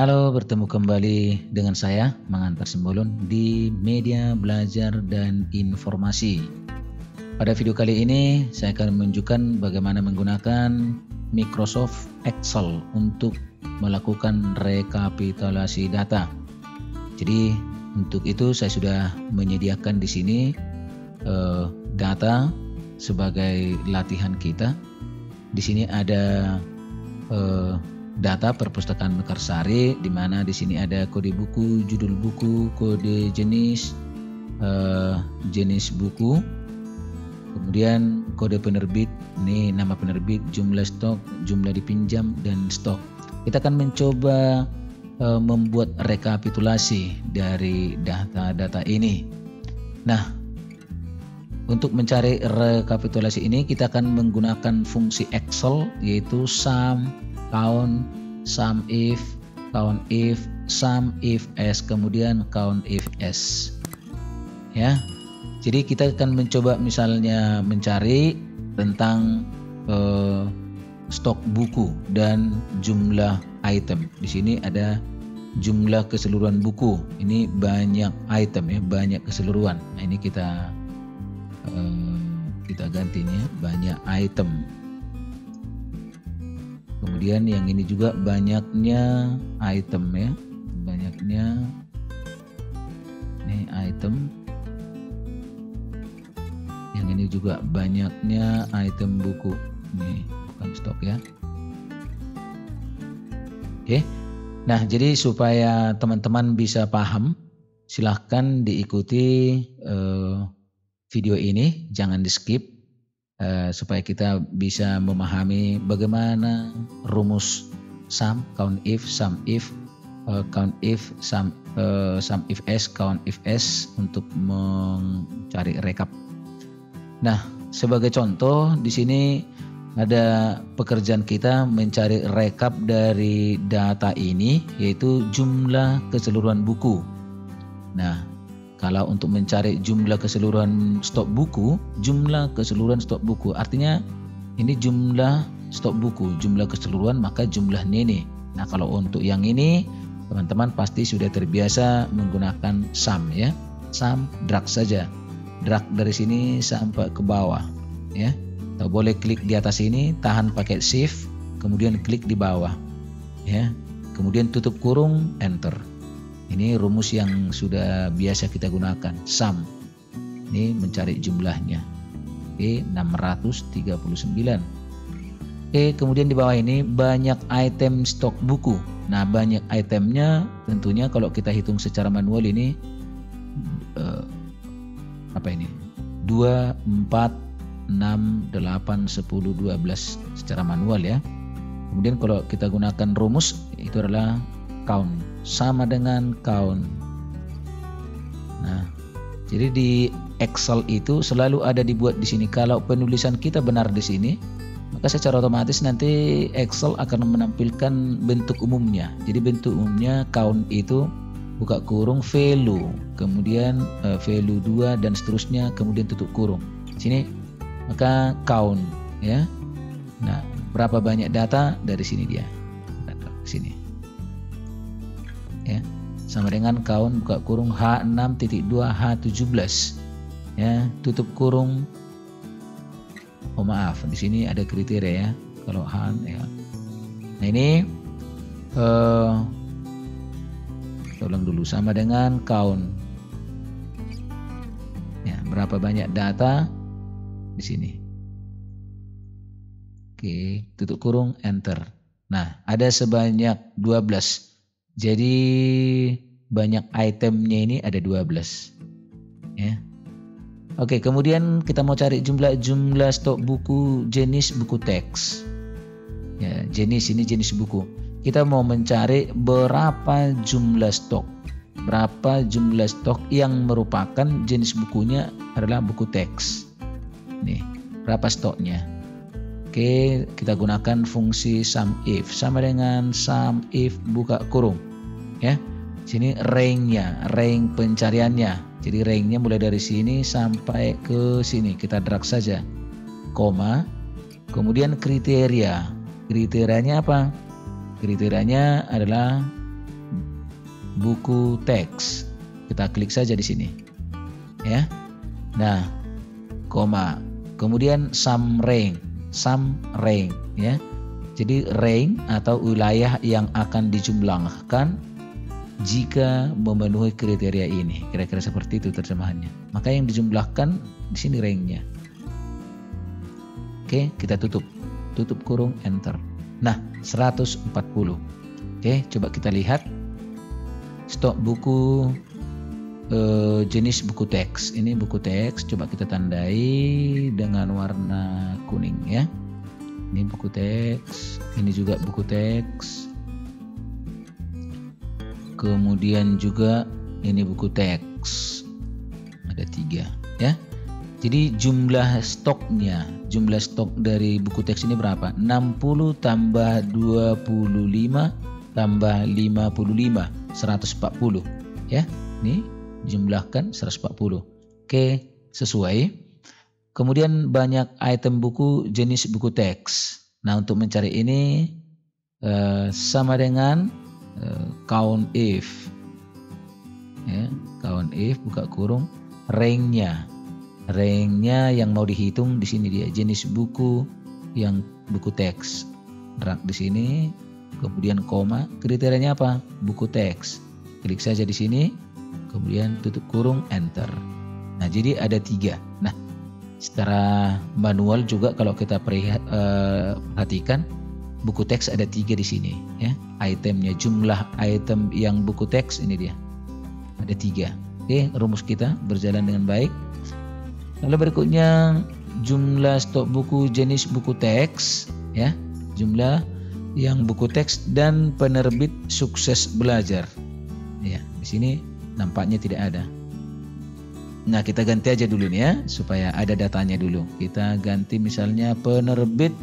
Halo, bertemu kembali dengan saya, Mangantar Simbolon di Media Belajar dan Informasi. Pada video kali ini, saya akan menunjukkan bagaimana menggunakan Microsoft Excel untuk melakukan rekapitulasi data. Jadi, untuk itu saya sudah menyediakan di sini data sebagai latihan kita. Di sini ada data perpustakaan Mekarsari, di mana di sini ada kode buku, judul buku, kode jenis, jenis buku, kemudian kode penerbit, ini nama penerbit, jumlah stok, jumlah dipinjam, dan stok. Kita akan mencoba membuat rekapitulasi dari data-data ini. Nah, untuk mencari rekapitulasi ini kita akan menggunakan fungsi Excel, yaitu sum, count, sum if, sum if s, kemudian count if s. Ya, jadi kita akan mencoba misalnya mencari tentang stok buku dan jumlah item. Di sini ada jumlah keseluruhan buku. Ini banyak item ya, banyak keseluruhan. Nah, ini kita ganti nih ya, banyak item. Kemudian yang ini juga banyaknya item ya, banyaknya ini item. Yang ini juga banyaknya item buku. Ini bukan stok ya. Oke. Nah, jadi supaya teman-teman bisa paham, silahkan diikuti video ini, jangan di skip. Supaya kita bisa memahami bagaimana rumus sum, count if, sum if, count if, sum if s, count if s untuk mencari rekap. Nah, sebagai contoh di sini ada pekerjaan kita mencari rekap dari data ini, yaitu jumlah keseluruhan buku. Nah, kalau untuk mencari jumlah keseluruhan stok buku, artinya ini jumlah stok buku, jumlah keseluruhan maka jumlahnya ini. Nah, kalau untuk yang ini teman-teman pasti sudah terbiasa menggunakan sum ya. Sum, drag saja. Drag dari sini sampai ke bawah ya. Atau boleh klik di atas ini, tahan pakai shift, kemudian klik di bawah ya. Kemudian tutup kurung, enter. Ini rumus yang sudah biasa kita gunakan, sum. Ini mencari jumlahnya. Oke, 639. Oke, kemudian di bawah ini banyak item stok buku. Nah, banyak itemnya tentunya kalau kita hitung secara manual ini 2, 4, 6, 8, 10, 12 secara manual ya. Kemudian kalau kita gunakan rumus itu adalah count, sama dengan count. Nah, jadi di Excel itu selalu ada dibuat di sini. Kalau penulisan kita benar di sini, maka secara otomatis nanti Excel akan menampilkan bentuk umumnya. Jadi bentuk umumnya count itu buka kurung value, kemudian value 2 dan seterusnya, kemudian tutup kurung. Sini maka count ya. Nah, berapa banyak data dari sini dia. Sini. Ya, sama dengan count buka kurung H6.2 H17 ya, tutup kurung. Oh maaf, di sini ada kriteria ya kalau H ya. Nah, ini tolong dulu, sama dengan count ya, berapa banyak data di sini. Oke, tutup kurung, enter. Nah, ada sebanyak 12. Jadi banyak itemnya ini ada 12 ya. Oke, kemudian kita mau cari jumlah stok buku, jenis buku teks ya, jenis ini jenis buku. Kita mau mencari berapa jumlah stok yang merupakan jenis bukunya adalah buku teks. Nih, berapa stoknya. Oke, kita gunakan fungsi sum if, sama dengan sum if buka kurung ya. Sini rank pencariannya. Jadi ranknya mulai dari sini sampai ke sini, kita drag saja, koma. Kemudian kriterianya apa? Kriterianya adalah buku teks. Kita klik saja di sini. Ya. Nah, koma. Kemudian sum rank ya. Jadi rank atau wilayah yang akan dijumlahkan jika memenuhi kriteria ini. Kira-kira seperti itu terjemahannya. Maka yang dijumlahkan di sini ranknya. Oke, kita tutup kurung, enter. Nah, 140. Oke, coba kita lihat stok buku jenis buku teks. Ini buku teks, coba kita tandai dengan warna kuning ya. Ini buku teks, ini juga buku teks. Kemudian juga ini buku teks. Ada 3 ya. Jadi jumlah stok dari buku teks ini berapa? 60 tambah 25 tambah 55, 140 ya. Ini jumlahkan 140. Oke, sesuai. Kemudian banyak item buku jenis buku teks. Nah, untuk mencari ini sama dengan count if. Ya, count if buka kurung ranknya yang mau dihitung di sini dia jenis buku yang buku teks. Drag di sini, kemudian koma, kriterianya apa? Buku teks. Klik saja di sini, kemudian tutup kurung, enter. Nah, jadi ada 3. Nah, secara manual juga kalau kita perhatikan buku teks ada 3 di sini ya. Itemnya, jumlah item yang buku teks ini dia. Ada 3. Oke, rumus kita berjalan dengan baik. Lalu berikutnya jumlah stok buku jenis buku teks ya. Jumlah yang buku teks dan penerbit sukses belajar. Ya, di sini nampaknya tidak ada. Nah, kita ganti aja dulu nih ya supaya ada datanya dulu. Kita ganti misalnya penerbit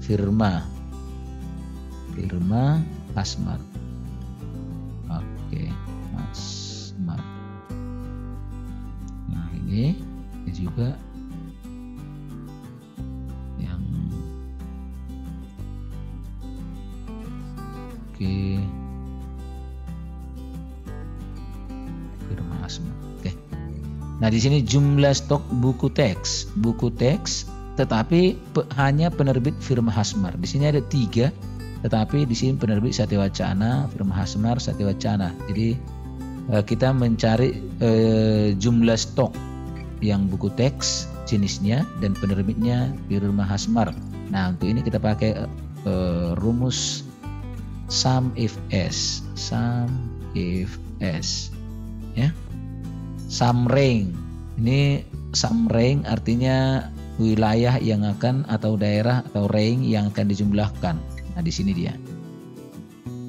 Firma Hasmar. Oke, Hasmar. Nah, ini juga yang oke. Firma Hasmar. Oke. Nah, di sini jumlah stok buku teks tetapi hanya penerbit Firma Hasmar. Di sini ada 3, tetapi di sini penerbit Satya Wacana, Firma Hasmar, Satya Wacana. Jadi kita mencari jumlah stok yang buku teks jenisnya dan penerbitnya Firma Hasmar. Nah, untuk ini kita pakai rumus sum if s ya. Sum rank. Ini sum rank artinya wilayah yang akan atau daerah atau rank yang akan dijumlahkan. Nah, di sini dia.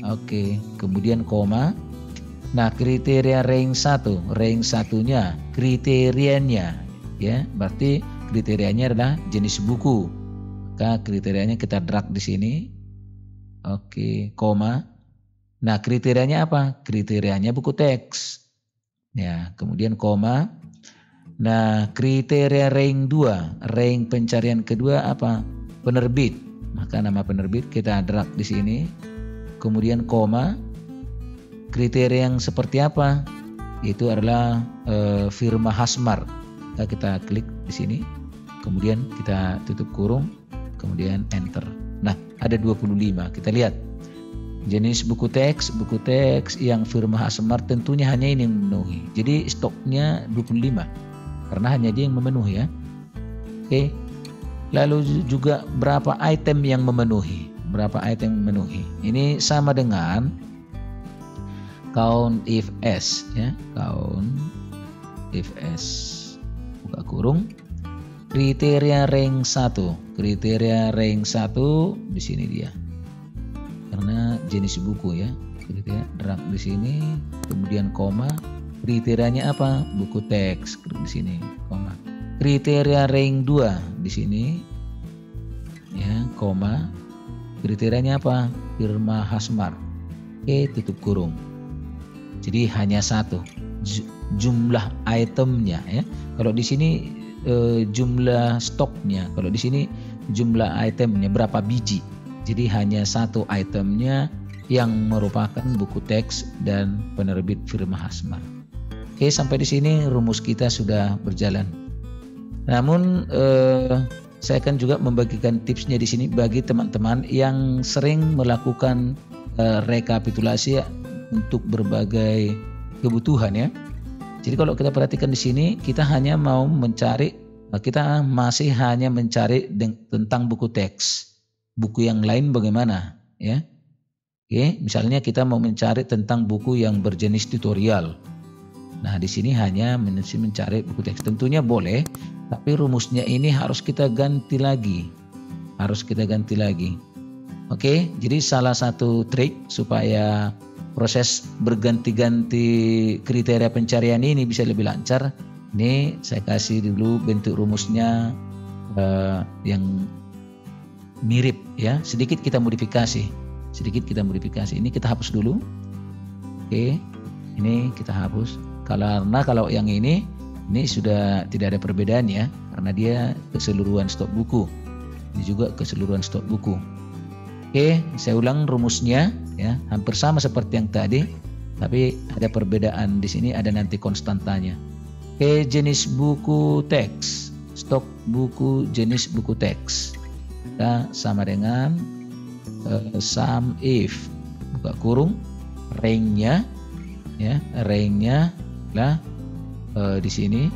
Oke, kemudian koma. Nah, kriteria rank 1, rank satunya, kriterianya ya, berarti kriterianya adalah jenis buku. Maka kriterianya kita drag di sini. Oke, koma. Nah, kriterianya apa? Kriterianya buku teks. Ya, kemudian koma. Nah, kriteria rank 2, rank pencarian kedua apa? Penerbit. Maka nama penerbit kita drag di sini. Kemudian koma. Kriteria yang seperti apa? Itu adalah Firma Hasmar. Kita klik di sini. Kemudian kita tutup kurung, kemudian enter. Nah, ada 25. Kita lihat. Jenis buku teks yang Firma Hasmar tentunya hanya ini yang memenuhi. Jadi stoknya 25. Karena hanya dia yang memenuhi ya. Oke. Lalu juga berapa item yang memenuhi? Ini sama dengan count if s ya. Count if s buka kurung. Kriteria rank 1. Kriteria rank 1 di sini dia. Karena jenis buku ya. Kriteria drag di sini, kemudian koma. Kriterianya apa? Buku teks di sini, koma. Kriteria rank 2 di sini. Ya, koma. Kriterianya apa? Firma Hasmar. Oke, tutup kurung. Jadi hanya 1 jumlah itemnya ya. Kalau di sini jumlah stoknya, kalau di sini jumlah itemnya berapa biji. Jadi hanya 1 itemnya yang merupakan buku teks dan penerbit Firma Hasmar. Oke, sampai di sini rumus kita sudah berjalan. Namun saya akan juga membagikan tipsnya di sini bagi teman-teman yang sering melakukan rekapitulasi untuk berbagai kebutuhan ya. Jadi kalau kita perhatikan di sini, kita masih hanya mencari tentang buku teks. Buku yang lain bagaimana ya? Oke, misalnya kita mau mencari tentang buku yang berjenis tutorial. Nah, di sini hanya mencari buku teks. Tentunya boleh, tapi rumusnya ini harus kita ganti lagi. Oke, jadi salah satu trik supaya proses berganti-ganti kriteria pencarian ini bisa lebih lancar. Ini saya kasih dulu bentuk rumusnya yang mirip ya. Sedikit kita modifikasi. Ini kita hapus dulu. Oke, ini kita hapus. Karena kalau yang ini sudah tidak ada perbedaan ya, karena dia keseluruhan stok buku. Ini juga keseluruhan stok buku. Oke, saya ulang rumusnya ya, hampir sama seperti yang tadi, tapi ada perbedaan di sini, ada nanti konstantanya. Oke, jenis buku teks, stok buku jenis buku teks, kita sama dengan sum if buka kurung range-nya ya, range-nya lah di sini.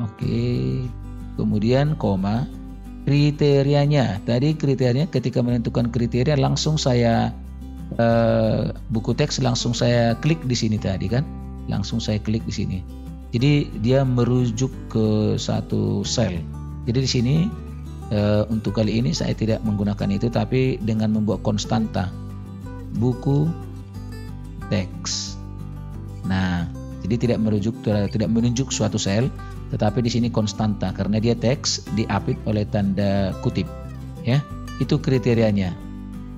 Oke, kemudian koma. Kriterianya, tadi kriterianya ketika menentukan kriteria langsung saya buku teks langsung saya klik di sini tadi kan, langsung saya klik di sini. Jadi dia merujuk ke satu sel. Jadi di sini untuk kali ini saya tidak menggunakan itu, tapi dengan membuat konstanta buku teks. Nah, jadi tidak menunjuk suatu sel, tetapi di sini konstanta karena dia teks diapit oleh tanda kutip ya. Itu kriterianya.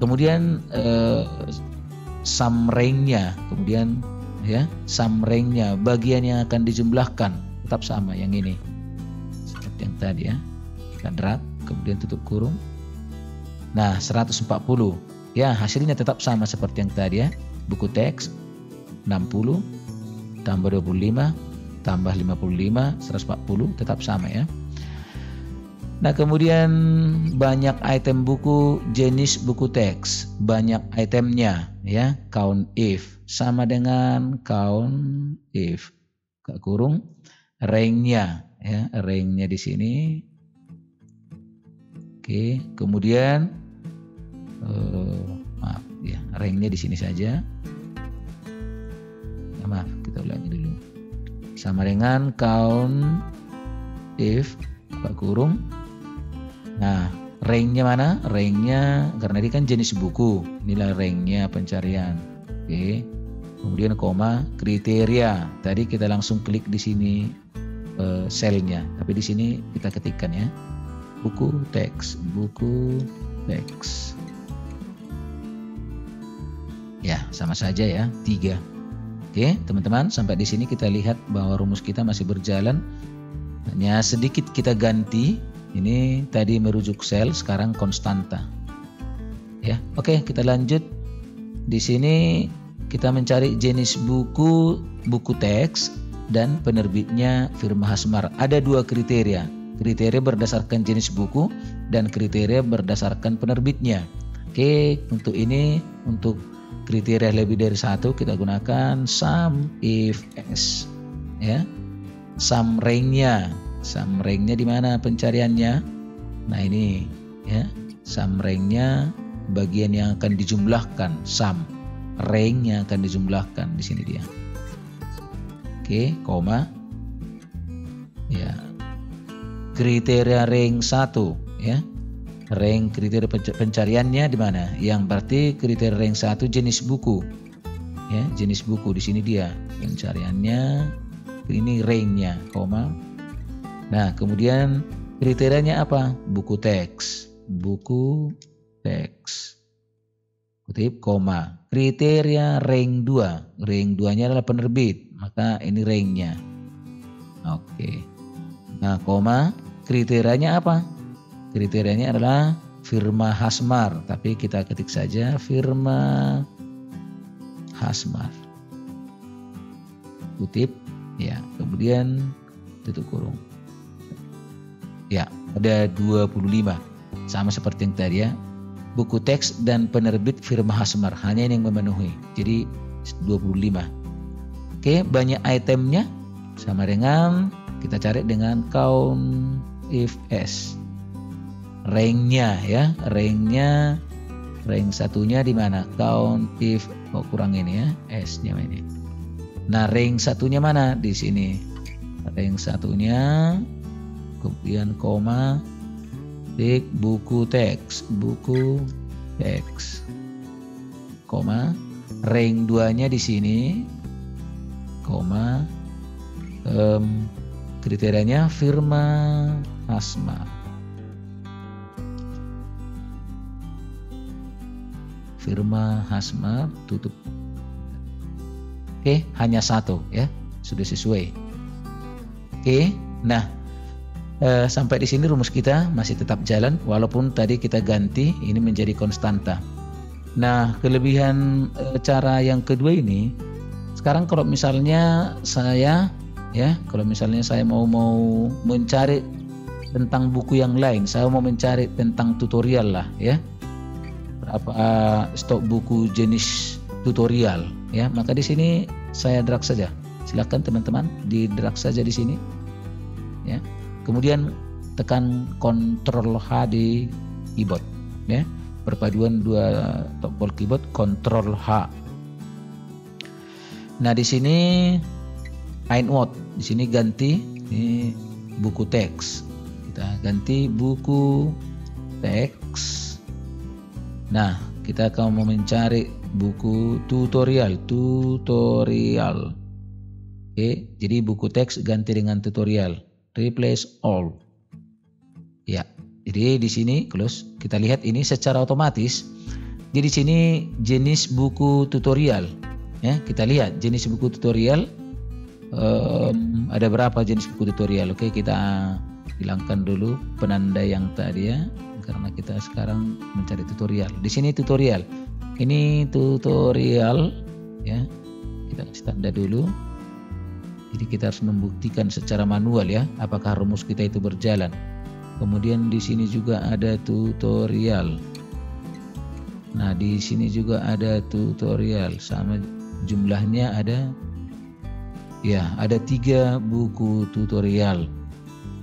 Kemudian sum range-nya, kemudian ya sum range-nya, bagian yang akan dijumlahkan tetap sama yang ini seperti yang tadi ya. Kita drag kemudian tutup kurung. Nah, 140 ya, hasilnya tetap sama seperti yang tadi ya. Buku teks 60 tambah 25 tambah 55, 140 tetap sama ya. Nah, kemudian banyak item buku jenis buku teks, banyak itemnya ya, count if sama dengan count if buka kurung range-nya ya, range-nya di sini. Oke, kemudian maaf ya, range-nya di sini saja. Ya, maaf, kita ulangi dulu. Sama dengan count if buka kurung. Nah, range-nya mana? Range-nya karena ini kan jenis buku. Inilah range-nya pencarian. Oke. Kemudian koma kriteria. Tadi kita langsung klik di sini selnya, tapi di sini kita ketikkan ya. Buku teks, buku teks. Ya, sama saja ya, 3. Oke, teman-teman, sampai di sini kita lihat bahwa rumus kita masih berjalan. Hanya sedikit kita ganti. Ini tadi merujuk sel, sekarang konstanta. Ya, oke, kita lanjut. Di sini kita mencari jenis buku teks dan penerbitnya Firma Hasmar. Ada 2 kriteria. Kriteria berdasarkan jenis buku dan kriteria berdasarkan penerbitnya. Oke, untuk ini, untuk kriteria lebih dari 1 kita gunakan sum if s ya. Sum range-nya di mana pencariannya? Nah, ini ya, sum range-nya bagian yang akan dijumlahkan, sum range yang akan dijumlahkan di sini dia. Oke, koma. Ya. Kriteria range 1 ya. Rank kriteria pencariannya di mana? Yang berarti kriteria rank 1 jenis buku. Ya, jenis buku di sini dia. Pencariannya ini rank-nya, koma. Nah, kemudian kriterianya apa? Buku teks. Buku teks. Kutip, koma. Kriteria rank 2. Rank 2-nya adalah penerbit, maka ini rank-nya. Oke. Nah, koma. Kriterianya apa? Kriterianya adalah Firma Hasmar, tapi kita ketik saja Firma Hasmar. Kutip, ya, kemudian tutup kurung. Ya, ada 25. Sama seperti yang tadi ya. Buku teks dan penerbit Firma Hasmar, hanya ini yang memenuhi. Jadi 25. Oke, banyak itemnya sama dengan kita cari dengan count if s. Ranknya ya, rank satunya di mana? Count if, kurang ini ya, s-nya ini. Nah, rank satunya mana? Di sini. Rank satunya, kemudian koma, tik buku teks, koma, rank 2-nya di sini, koma, kriterianya Firma Hasmar. Firma Hasmar, tutup. Oke, hanya satu ya, sudah sesuai. Oke, nah sampai di sini rumus kita masih tetap jalan walaupun tadi kita ganti ini menjadi konstanta. Nah, kelebihan cara yang kedua ini, sekarang kalau misalnya saya mau mencari tentang buku yang lain, saya mau mencari tentang tutorial lah ya. Berapa stok buku jenis tutorial ya, maka di sini saya drag saja. Silakan teman-teman di drag saja di sini ya. Kemudian tekan Ctrl H di keyboard ya. Perpaduan dua tombol keyboard, Ctrl H. Nah, di sini Einwort, di sini ganti ini buku teks. Kita ganti buku teks. Nah, kita akan mau mencari buku tutorial. Oke, jadi buku teks ganti dengan tutorial. Replace all. Ya, jadi di sini close. Kita lihat ini secara otomatis. Jadi di sini jenis buku tutorial. Ya, kita lihat jenis buku tutorial. Ada berapa jenis buku tutorial? Oke, kita hilangkan dulu penanda yang tadi ya, karena kita sekarang mencari tutorial. Di sini tutorial. Ini tutorial ya. Kita kasih tanda dulu. Jadi kita harus membuktikan secara manual ya, apakah rumus kita itu berjalan. Kemudian di sini juga ada tutorial. Nah, di sini juga ada tutorial, sama jumlahnya ada. Ya, ada 3 buku tutorial.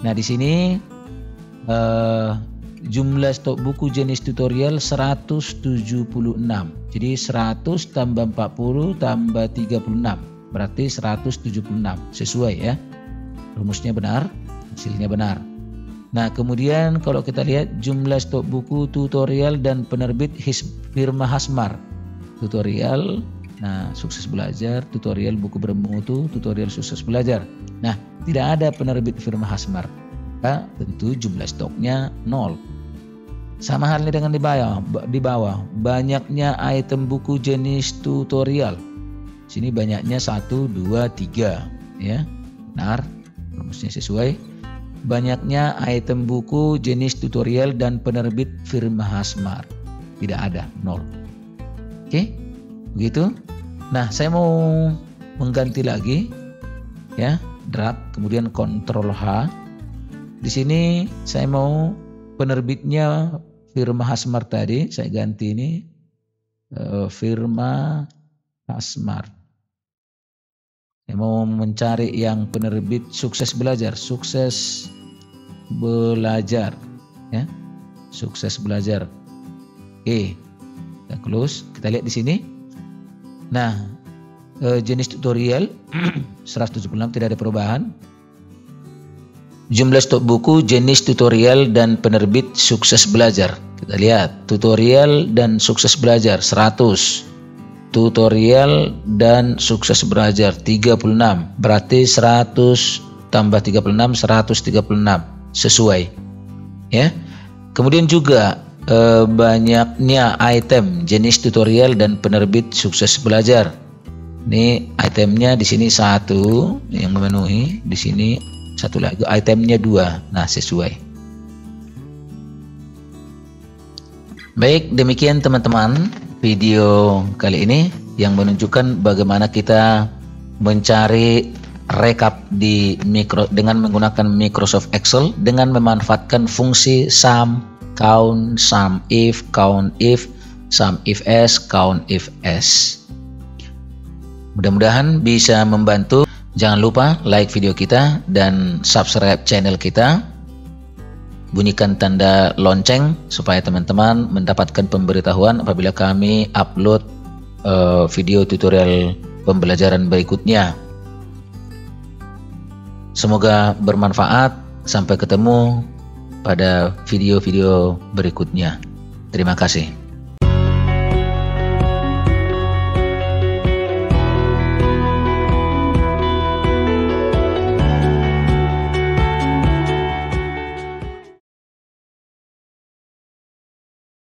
Nah, di sini jumlah stok buku jenis tutorial 176. Jadi 100 tambah 40 tambah 36. Berarti 176. Sesuai ya. Rumusnya benar, hasilnya benar. Nah, kemudian kalau kita lihat jumlah stok buku tutorial dan penerbit Firma Hasmar. Tutorial, nah, sukses belajar, tutorial buku bermutu, tutorial sukses belajar. Nah, tidak ada penerbit Firma Hasmar. Maka tentu jumlah stoknya 0. Sama halnya dengan di bawah, banyaknya item buku jenis tutorial. Sini banyaknya 1, 2, 3 ya. Benar, rumusnya sesuai. Banyaknya item buku jenis tutorial dan penerbit Firma Hasmar. Tidak ada, 0. Oke, begitu. Nah, saya mau mengganti lagi ya, drag kemudian Ctrl H. Di sini saya mau penerbitnya Firma Hasmar tadi, saya ganti ini Firma Hasmar. Saya mau mencari yang penerbit sukses belajar ya, sukses belajar. Oke, kita close. Kita lihat di sini. Nah, jenis tutorial 176 tidak ada perubahan. Jumlah stok buku jenis tutorial dan penerbit sukses belajar. Kita lihat tutorial dan sukses belajar 100. Tutorial dan sukses belajar 36. Berarti 100 tambah 36 136. Sesuai. Ya. Kemudian juga banyaknya item jenis tutorial dan penerbit sukses belajar. Ini itemnya di sini 1 yang memenuhi, di sini 1 lagi, itemnya 2. Nah, sesuai. Baik, demikian teman-teman video kali ini yang menunjukkan bagaimana kita mencari rekap dengan menggunakan Microsoft Excel dengan memanfaatkan fungsi sum, count, sum if, sum if s, count if s. Mudah-mudahan bisa membantu. Jangan lupa like video kita dan subscribe channel kita. Bunyikan tanda lonceng supaya teman-teman mendapatkan pemberitahuan apabila kami upload video tutorial pembelajaran berikutnya. Semoga bermanfaat. Sampai ketemu pada video-video berikutnya. Terima kasih.